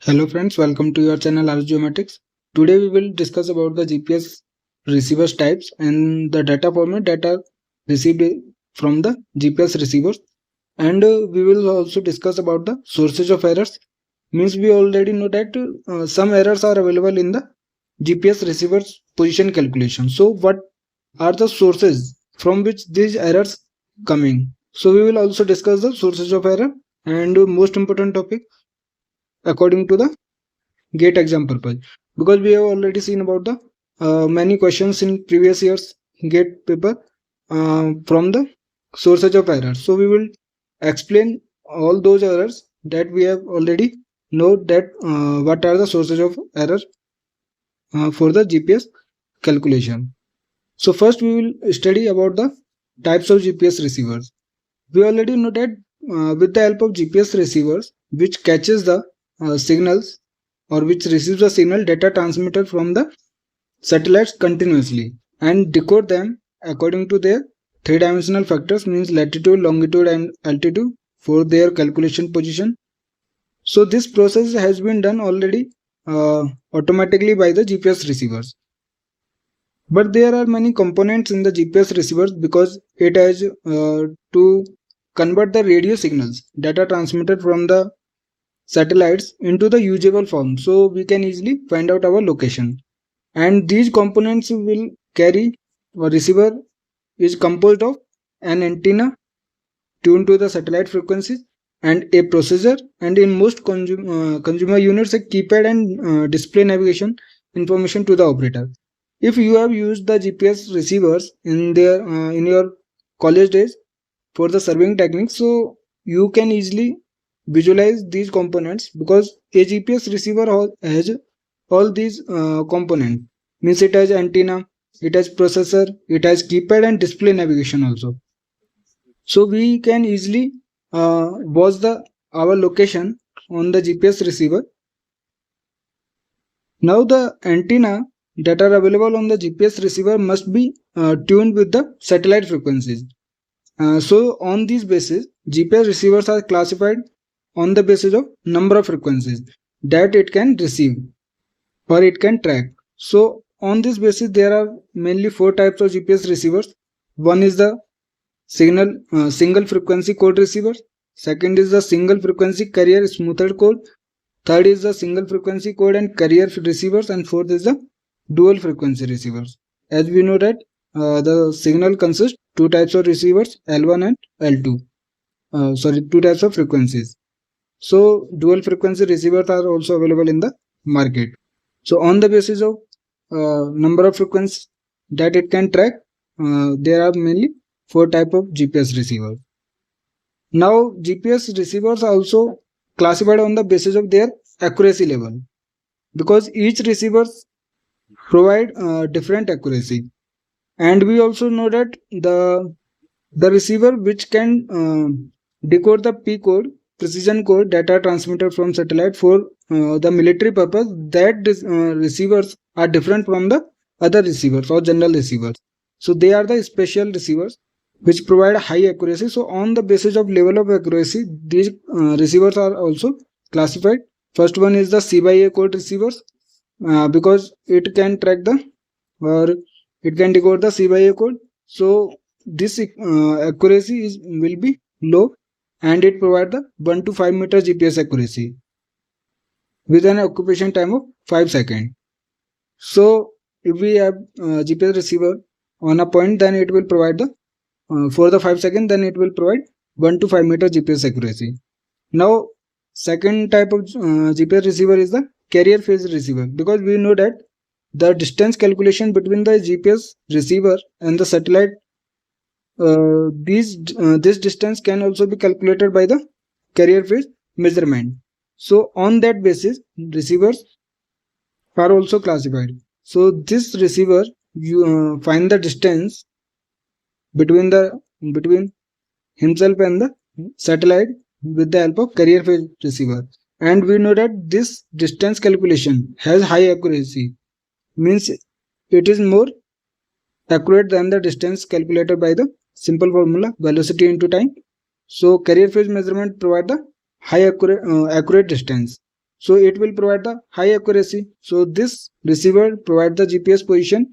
Hello friends, welcome to your channel HARU. Today we will discuss about the GPS receivers types and the data format that are received from the GPS receivers, and we will also discuss about the sources of errors. Means we already know that some errors are available in the GPS receivers position calculation. So what are the sources from which these errors coming? So we will also discuss the sources of error and most important topic according to the GATE exam purpose, because we have already seen about the many questions in previous years GATE paper from the sources of errors. So we will explain all those errors that we have already know that what are the sources of error for the GPS calculation. So first we will study about the types of GPS receivers. We already know that with the help of GPS receivers, which catches the signals or which receives the signal data transmitted from the satellites continuously and decode them according to their three-dimensional factors, means latitude, longitude and altitude, for their calculation position. So this process has been done already automatically by the GPS receivers. But there are many components in the GPS receivers because it has to convert the radio signals data transmitted from the satellites into the usable form, so we can easily find out our location. And these components will carry a receiver is composed of an antenna tuned to the satellite frequencies and a processor, and in most consumer units a keypad and display navigation information to the operator. If you have used the GPS receivers in your college days for the surveying techniques, so you can easily visualize these components because a GPS receiver has all these components. Means it has antenna, it has processor, it has keypad and display navigation also. So we can easily watch the our location on the GPS receiver. Now the antenna that are available on the GPS receiver must be tuned with the satellite frequencies. So on this basis, GPS receivers are classified on the basis of number of frequencies that it can receive or it can track. So on this basis, there are mainly four types of GPS receivers. One is the single frequency code receiver. Second is the single frequency carrier smoothed code. Third is the single frequency code and carrier receivers, and fourth is the dual frequency receivers. As we know that the signal consists two types of receivers, L1 and L2. Two types of frequencies. So dual frequency receivers are also available in the market. So on the basis of number of frequencies that it can track, there are mainly four types of GPS receivers. Now GPS receivers are also classified on the basis of their accuracy level, because each receiver provide different accuracy. And we also know that the receiver which can decode the P code, precision code data transmitted from satellite for the military purpose, that receivers are different from the other receivers or general receivers. So they are the special receivers which provide high accuracy. So on the basis of level of accuracy, these receivers are also classified. First one is the C by A code receivers, because it can track the or it can decode the C by A code. So this accuracy will be low, and it provides the 1 to 5 meter GPS accuracy with an occupation time of 5 seconds. So if we have GPS receiver on a point, then it will provide the for the 5 seconds, then it will provide 1 to 5 meter GPS accuracy. Now second type of GPS receiver is the carrier phase receiver, because we know that the distance calculation between the GPS receiver and the satellite, this distance can also be calculated by the carrier phase measurement. So on that basis, receivers are also classified. So this receiver, you find the distance between himself and the satellite with the help of carrier phase receiver. And we know that this distance calculation has high accuracy, means it is more accurate than the distance calculated by the simple formula velocity into time. So carrier phase measurement provide the high accurate distance. So it will provide the high accuracy. So this receiver provides the GPS position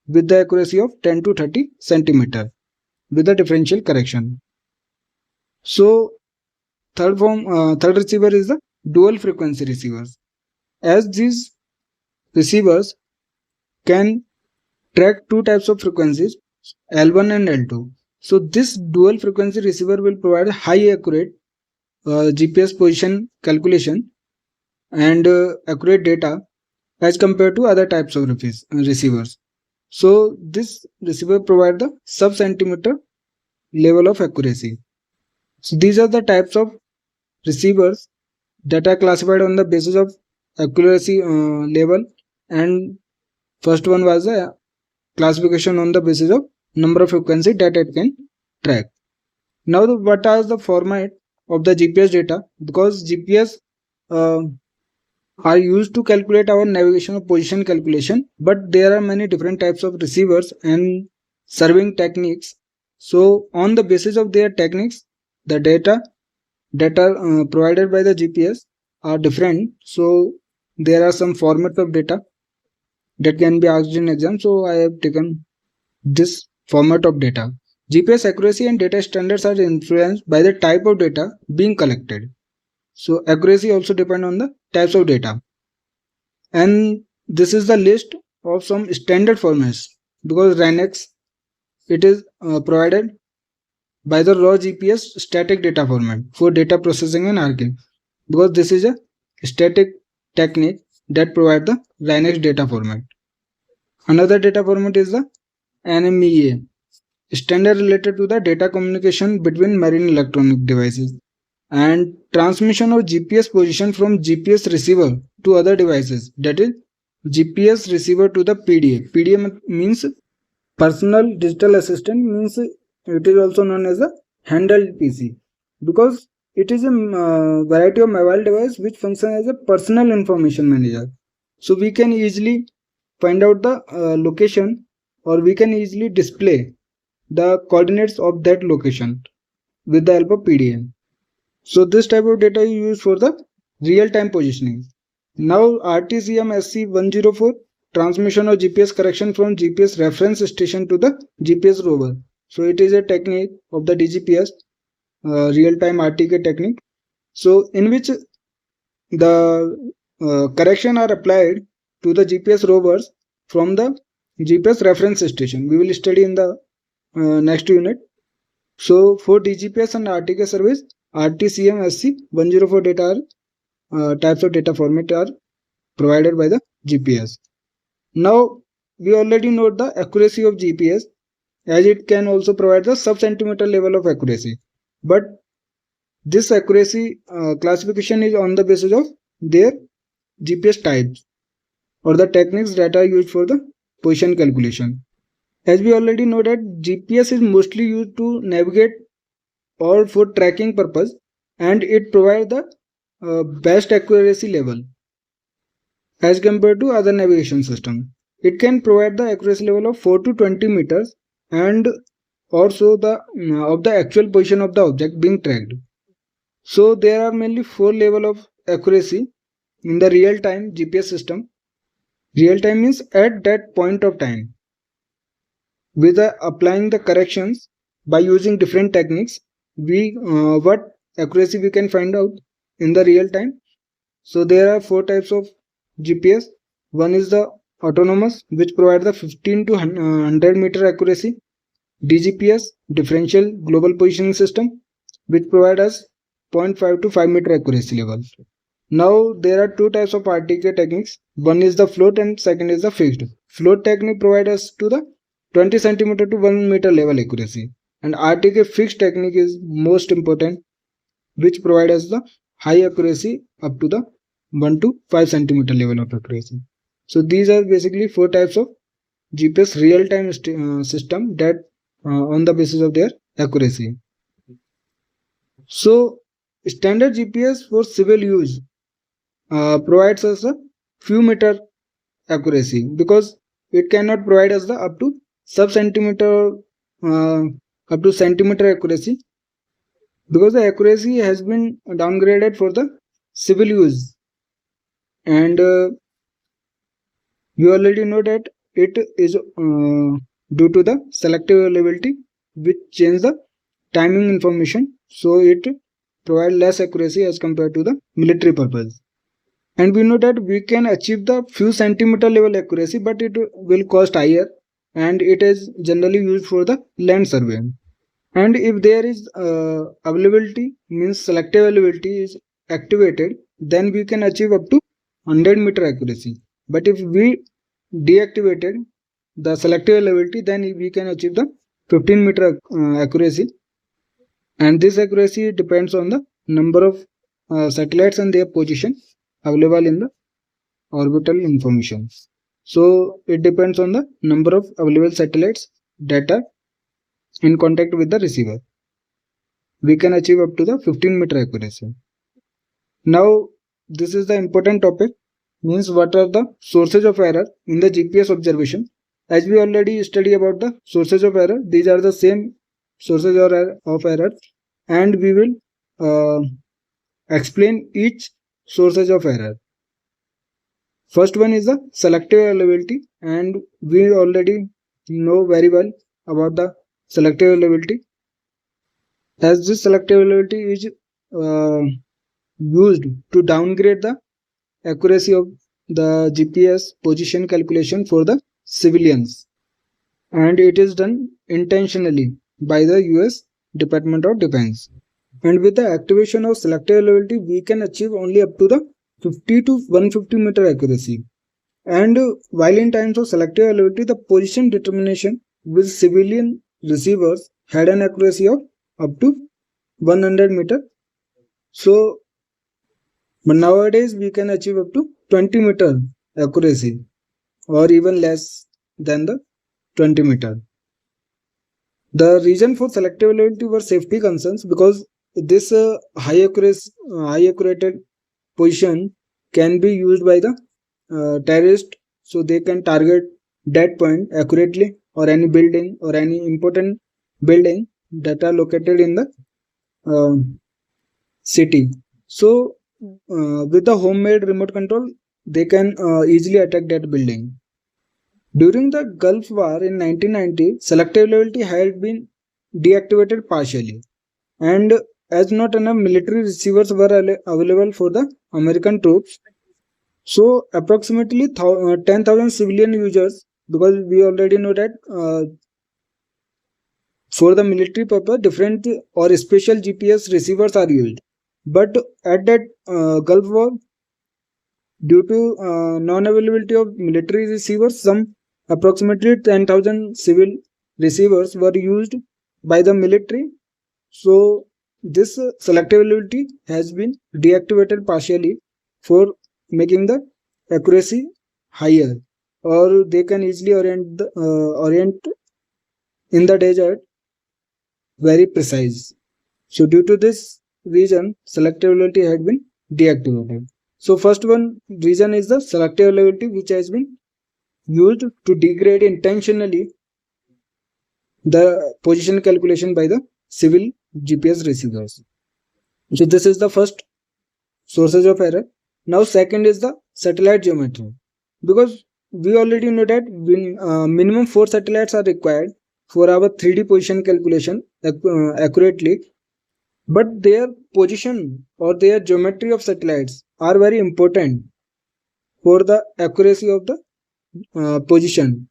with the accuracy of 10 to 30 centimeter with the differential correction. So third receiver is the dual frequency receivers. As these receivers can track two types of frequencies, L1 and L2. So this dual frequency receiver will provide high accurate GPS position calculation and accurate data as compared to other types of receivers. So this receiver provides the sub-centimeter level of accuracy. So these are the types of receivers that are classified on the basis of accuracy level, and first one was a classification on the basis of number of frequency that it can track. Now what are the format of the GPS data? Because GPS are used to calculate our navigation or position calculation, but there are many different types of receivers and serving techniques. So on the basis of their techniques, the data that are provided by the GPS are different. So there are some formats of data that can be asked in exam. So I have taken this format of data. GPS accuracy and data standards are influenced by the type of data being collected. So accuracy also depends on the types of data. And this is the list of some standard formats, because RANX, it is provided by the raw GPS static data format for data processing and archiving, because this is a static technique that provides the RANX data format. Another data format is the NMEA, standard related to the data communication between marine electronic devices and transmission of GPS position from GPS receiver to other devices, that is GPS receiver to the PDA. PDA means personal digital assistant, means it is also known as a handheld PC, because it is a variety of mobile device which function as a personal information manager. So we can easily find out the location, or we can easily display the coordinates of that location with the help of PDA. So this type of data is used for the real-time positioning. Now RTCM-SC104, transmission of GPS correction from GPS reference station to the GPS rover. So it is a technique of the DGPS, real-time RTK technique. So in which the correction are applied to the GPS rovers from the GPS reference station. We will study in the next unit. So for DGPS and RTK service, RTCM SC 104 data types of data format are provided by the GPS. Now we already know the accuracy of GPS, as it can also provide the sub-centimeter level of accuracy. But this accuracy classification is on the basis of their GPS types or the techniques that are used for the position calculation. As we already know that GPS is mostly used to navigate or for tracking purpose, and it provides the best accuracy level as compared to other navigation systems. It can provide the accuracy level of 4 to 20 meters and also the of the actual position of the object being tracked. So there are mainly 4 levels of accuracy in the real-time GPS system. Real-time means at that point of time. With applying the corrections by using different techniques, we what accuracy we can find out in the real time. So there are 4 types of GPS. One is the autonomous, which provides the 15 to 100 meter accuracy. DGPS, differential global positioning system, which provides us 0.5 to 5 meter accuracy level. Now there are 2 types of RTK techniques. One is the float and second is the fixed. Float technique provides us to the 20 centimeter to 1 meter level accuracy, and RTK fixed technique is most important, which provides us the high accuracy up to the 1 to 5 centimeter level of accuracy. So these are basically 4 types of GPS real-time system that on the basis of their accuracy. So standard GPS for civil use provides us a few meter accuracy, because it cannot provide us the up to sub-centimeter up to centimeter accuracy, because the accuracy has been downgraded for the civil use. and we already know that it is due to the selective availability, which change the timing information, so it provide less accuracy as compared to the military purpose. And we know that we can achieve the few centimeter level accuracy, but it will cost higher, and it is generally used for the land survey. And if there is availability, means selective availability is activated, then we can achieve up to 100-meter accuracy. But if we deactivated the selective availability, then we can achieve the 15-meter accuracy. And this accuracy depends on the number of satellites and their position available in the orbital information. So it depends on the number of available satellites data in contact with the receiver. We can achieve up to the 15-meter accuracy. Now, this is the important topic, means what are the sources of error in the GPS observation. As we already studied about the sources of error, these are the same sources of error, and we will explain each sources of error. First one is the selective availability, and we already know very well about the selective availability. As this selective availability is used to downgrade the accuracy of the GPS position calculation for the civilians, and it is done intentionally by the US Department of Defense. And with the activation of selective availability, we can achieve only up to the 50 to 150 meter accuracy. And while in times of selective availability, the position determination with civilian receivers had an accuracy of up to 100 meter. So, but nowadays we can achieve up to 20 meter accuracy, or even less than the 20 meter. The reason for selective availability were safety concerns, because this high accurate position can be used by the terrorist, so they can target that point accurately, or any building or any important building that are located in the city. So with the homemade remote control, they can easily attack that building. During the Gulf War in 1990, selective availability had been deactivated partially, and as not enough military receivers were available for the American troops, so approximately 10,000 civilian users, because we already know that for the military purpose, different or special GPS receivers are used. But at that Gulf War, due to non-availability of military receivers, some approximately 10,000 civil receivers were used by the military. So this selective availability has been deactivated partially for making the accuracy higher, or they can easily orient in the desert very precise. So due to this reason, selective availability had been deactivated. So first one reason is the selective availability, which has been used to degrade intentionally the position calculation by the civil GPS receivers. So this is the first sources of error. Now second is the satellite geometry, because we already know that minimum 4 satellites are required for our 3D position calculation accurately, but their position or their geometry of satellites are very important for the accuracy of the position.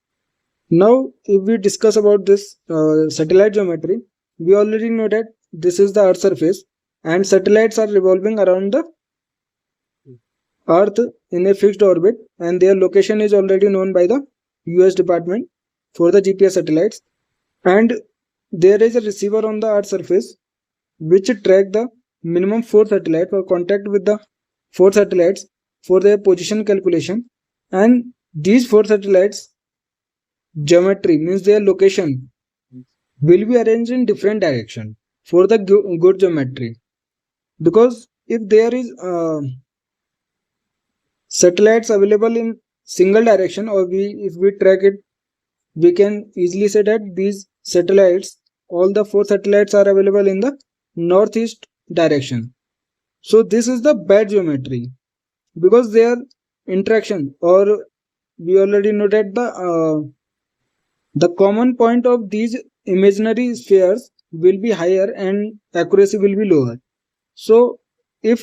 Now if we discuss about this satellite geometry, we already know that this is the Earth surface, and satellites are revolving around the Earth in a fixed orbit, and their location is already known by the US Department for the GPS satellites. And there is a receiver on the Earth surface which track the minimum 4 satellites or contact with the 4 satellites for their position calculation. And these 4 satellites geometry, means their location, will be arranged in different direction for the good geometry, because if there is satellites available in single direction, or if we track it, we can easily say that these satellites, all the 4 satellites are available in the northeast direction. So this is the bad geometry, because their interaction, or we already know that the common point of these imaginary spheres will be higher and accuracy will be lower. So if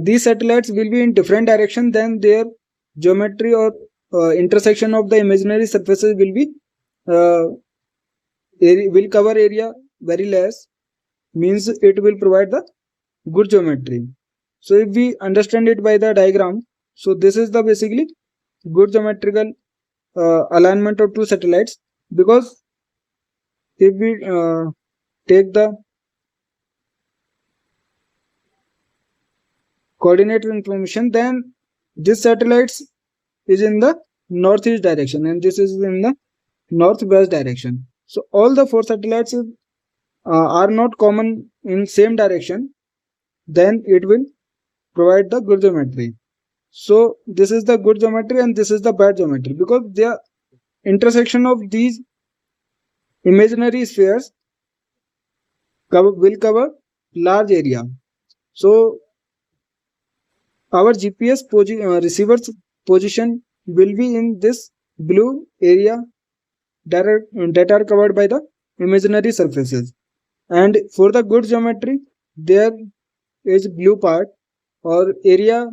these satellites will be in different direction, then their geometry or intersection of the imaginary surfaces will be will cover area very less, means it will provide the good geometry. So if we understand it by the diagram, so this is the basically good geometrical alignment of two satellites, because if we take the coordinate information, then this satellites is in the northeast direction and this is in the northwest direction. So all the four satellites are not common in same direction, then it will provide the good geometry. So this is the good geometry and this is the bad geometry, because the intersection of these imaginary spheres will cover large area. So our GPS receiver's position will be in this blue area that are covered by the imaginary surfaces. And for the good geometry, there is blue part or area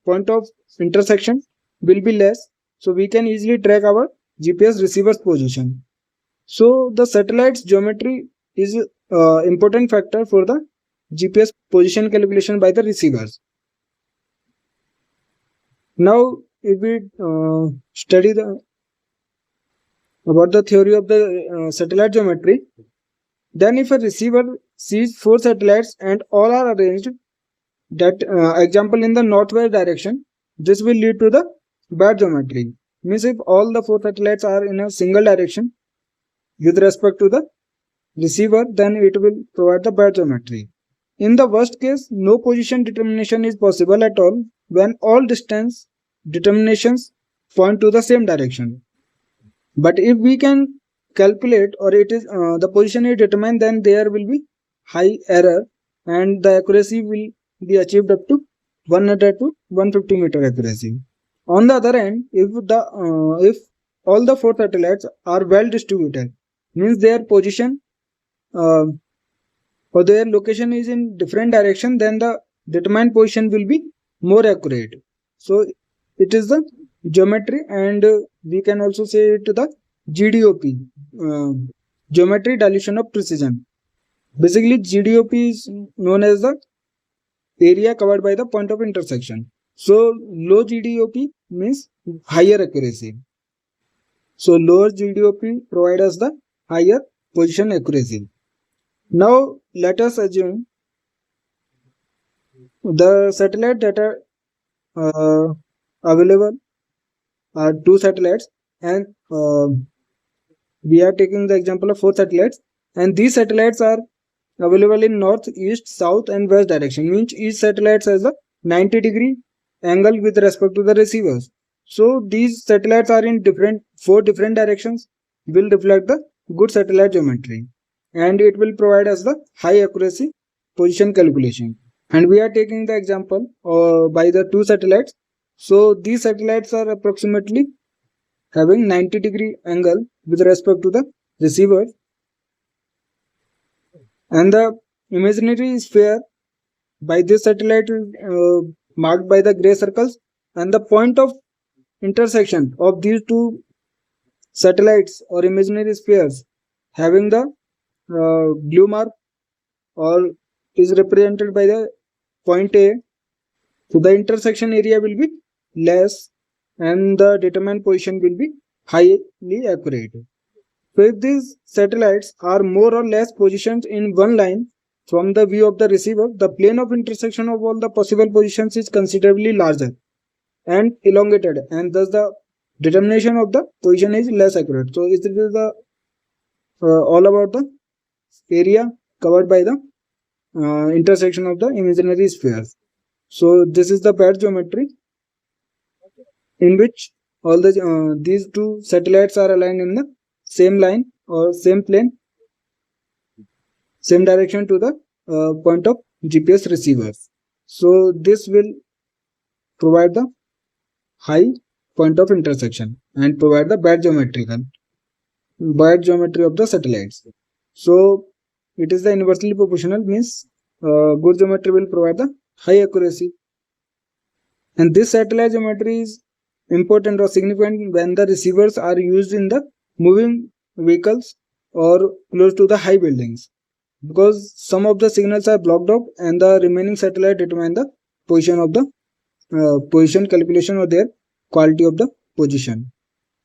point of intersection will be less, so we can easily track our GPS receiver's position. So the satellite's geometry is important factor for the GPS position calculation by the receivers. Now, if we study about the theory of the satellite geometry, then if a receiver sees four satellites and all are arranged, that example in the northwest direction, this will lead to the bad geometry. Means if all the four satellites are in a single direction with respect to the receiver, then it will provide the bad geometry. In the worst case, no position determination is possible at all when all distance determinations point to the same direction. But if we can calculate or it is the position is determined, then there will be high error and the accuracy will be achieved up to 100 to 150 meter accuracy. On the other hand, if all the four satellites are well distributed, means their position or their location is in different direction, then the determined position will be more accurate. So it is the geometry, and we can also say it the GDOP, geometry dilution of precision. Basically, GDOP is known as the area covered by the point of intersection. So low GDOP means higher accuracy. So lower GDOP provide us the higher position accuracy. Now let us assume the satellite that are available are two satellites, and we are taking the example of four satellites, and these satellites are available in north, east, south and west direction, means each satellite has a 90-degree angle with respect to the receivers. So these satellites are in four different directions, will reflect the good satellite geometry, and it will provide us the high accuracy position calculation. And we are taking the example by the two satellites. So these satellites are approximately having 90-degree angle with respect to the receiver, and the imaginary sphere by this satellite is marked by the gray circles, and the point of intersection of these two satellites or imaginary spheres having the blue mark or is represented by the point A. So the intersection area will be less and the determined position will be highly accurate. So if these satellites are more or less positioned in one line from the view of the receiver, the plane of intersection of all the possible positions is considerably larger and elongated, and thus the determination of the position is less accurate. So it is the all about the area covered by the intersection of the imaginary spheres. So this is the bad geometry in which all the these two satellites are aligned in the same line or same plane, same direction to the point of GPS receivers. So this will provide the high point of intersection and provide the bad geometry of the satellites. So it is the inversely proportional, means good geometry will provide the high accuracy. And this satellite geometry is important or significant when the receivers are used in the moving vehicles or close to the high buildings, because some of the signals are blocked off and the remaining satellite determine the position of the position calculation or their quality of the position.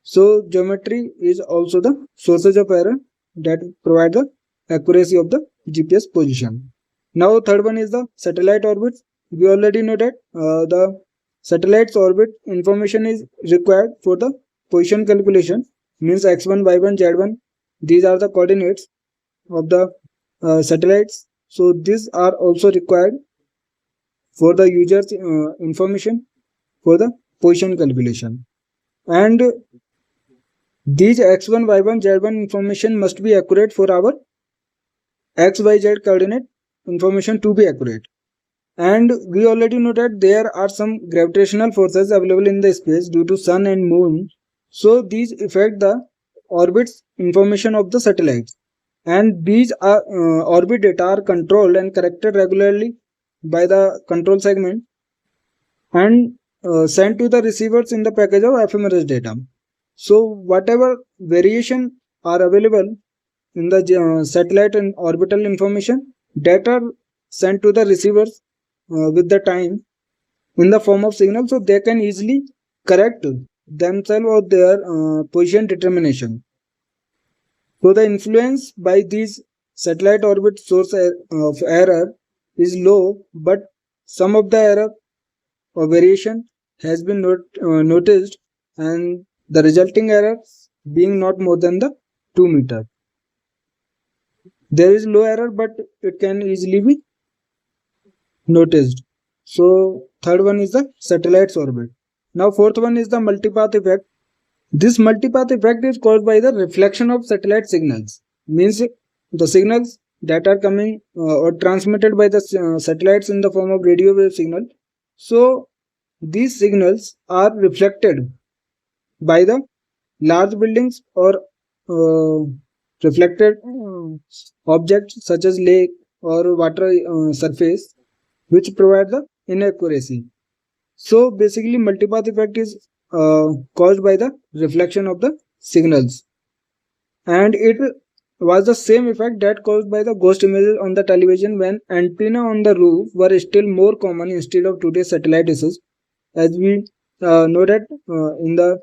So geometry is also the sources of error that provide the accuracy of the GPS position. Now third one is the satellite orbits. We already know that the satellite's orbit information is required for the position calculation, means x1, y1, z1. These are the coordinates of the satellites. So these are also required for the user's information for the position calculation. And these x1, y1, z1 information must be accurate for our x, y, z coordinate information to be accurate. And we already know that there are some gravitational forces available in the space due to sun and moon. So these affect the orbits information of the satellites. And these are orbit data are controlled and corrected regularly by the control segment and sent to the receivers in the package of ephemeris data. So whatever variation are available in the satellite and orbital information, data are sent to the receivers with the time in the form of signal, so they can easily correct themselves or their position determination. So the influence by these satellite orbit source of error is low, but some of the error or variation has been noticed, and the resulting error being not more than the 2 meter. There is low error, but it can easily be noticed. So third one is the satellite's orbit. Now fourth one is the multipath effect. This multipath effect is caused by the reflection of satellite signals. Means the signals that are coming or transmitted by the satellites in the form of radio wave signal. So these signals are reflected by the large buildings or reflected objects such as lake or water surface, which provide the inaccuracy. So basically multipath effect is caused by the reflection of the signals, and it was the same effect that caused by the ghost images on the television when antenna on the roof were still more common instead of today's satellite dishes. As we know that in the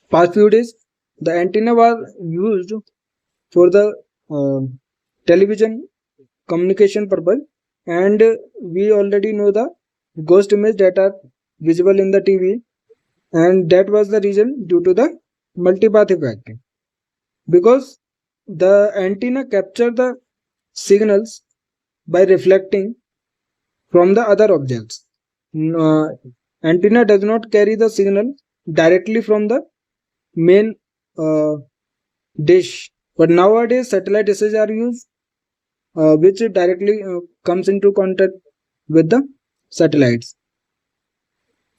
past few days the antenna was used for the television communication purpose, and we already know the ghost image that are visible in the TV, and that was the reason due to the multipath effect, because the antenna capture the signals by reflecting from the other objects. Antenna does not carry the signal directly from the main dish, but nowadays satellite dishes are used which directly comes into contact with the satellites.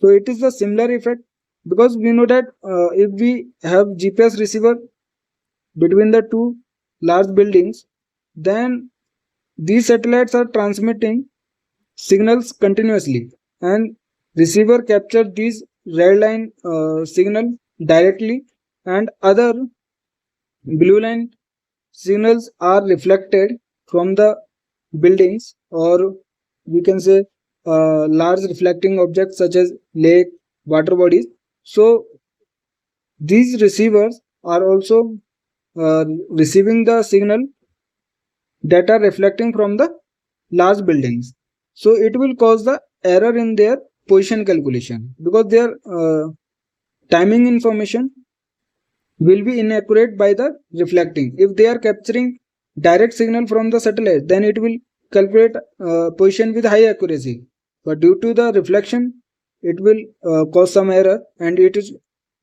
So it is a similar effect, because we know that if we have GPS receiver between the two large buildings, then these satellites are transmitting signals continuously, and receiver capture these red line signal directly, and other blue line signals are reflected from the buildings, or we can say large reflecting objects such as lake, water bodies. So these receivers are also receiving the signal that are reflecting from the large buildings. So it will cause the error in their position calculation, because their timing information will be inaccurate by the reflecting. If they are capturing direct signal from the satellite, then it will calculate position with high accuracy, but due to the reflection it will cause some error, and it is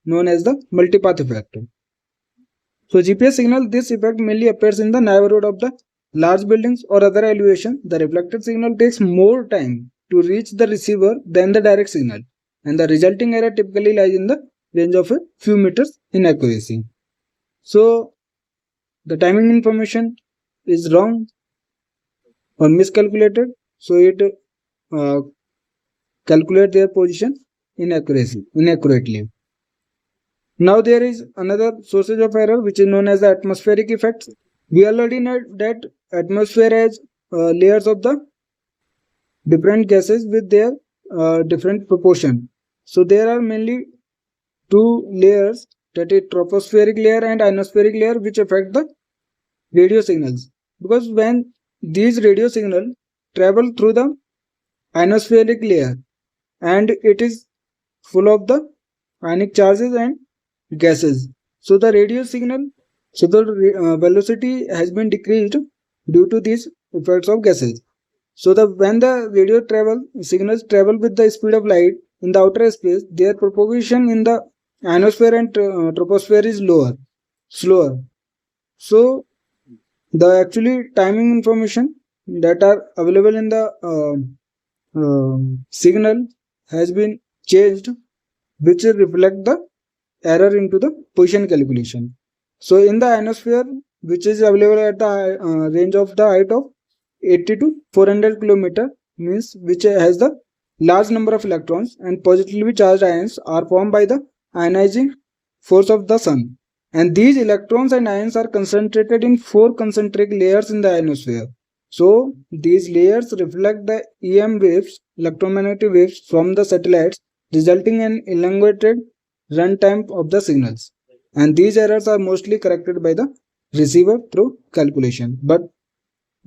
known as the multipath effect. So GPS signal, this effect mainly appears in the neighborhood of the large buildings or other elevation. The reflected signal takes more time to reach the receiver than the direct signal. and the resulting error typically lies in the range of a few meters in accuracy. So the timing information is wrong or miscalculated, so it calculate their position inaccurately. Now there is another sources of error which is known as the atmospheric effects. We already know that atmosphere has layers of the different gases with their different proportion. So there are mainly two layers, that is tropospheric layer and ionospheric layer, which affect the radio signals. Because when these radio signals travel through the ionospheric layer and it is full of the ionic charges and gases, so the radio signal, so the velocity has been decreased due to these effects of gases. So the when the radio signals travel with the speed of light in the outer space, their propagation in the ionosphere and troposphere is slower. So the actually timing information that are available in the signal has been changed, which reflect the error into the position calculation. So in the ionosphere, which is available at the range of the height of 80 to 400 kilometer, means which has the large number of electrons and positively charged ions are formed by the ionizing force of the sun. And these electrons and ions are concentrated in 4 concentric layers in the ionosphere. So these layers reflect the EM waves, electromagnetic waves from the satellites, resulting in elongated runtime of the signals. And these errors are mostly corrected by the receiver through calculation. But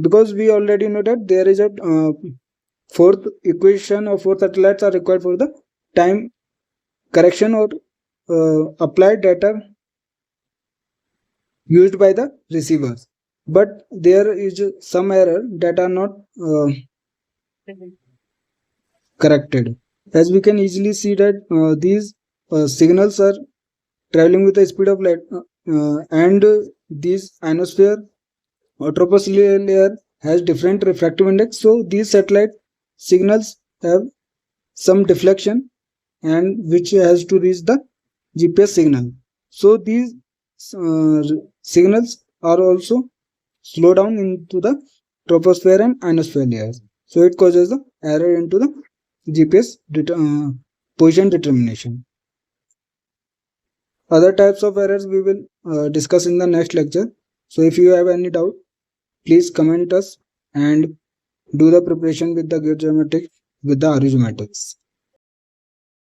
because we already know that there is a fourth equation or fourth satellites are required for the time correction or applied data used by the receivers, but there is some error that are not corrected. As we can easily see that these signals are traveling with the speed of light, and these ionosphere or troposphere layer has different refractive index, so these satellite signals have some deflection and which has to reach the GPS signal. So these signals are also slow down into the troposphere and ionosphere layers. So it causes the error into the GPS position determination. Other types of errors we will discuss in the next lecture. So if you have any doubt, please comment us and do the preparation with the Geomatics with the harugeomatics.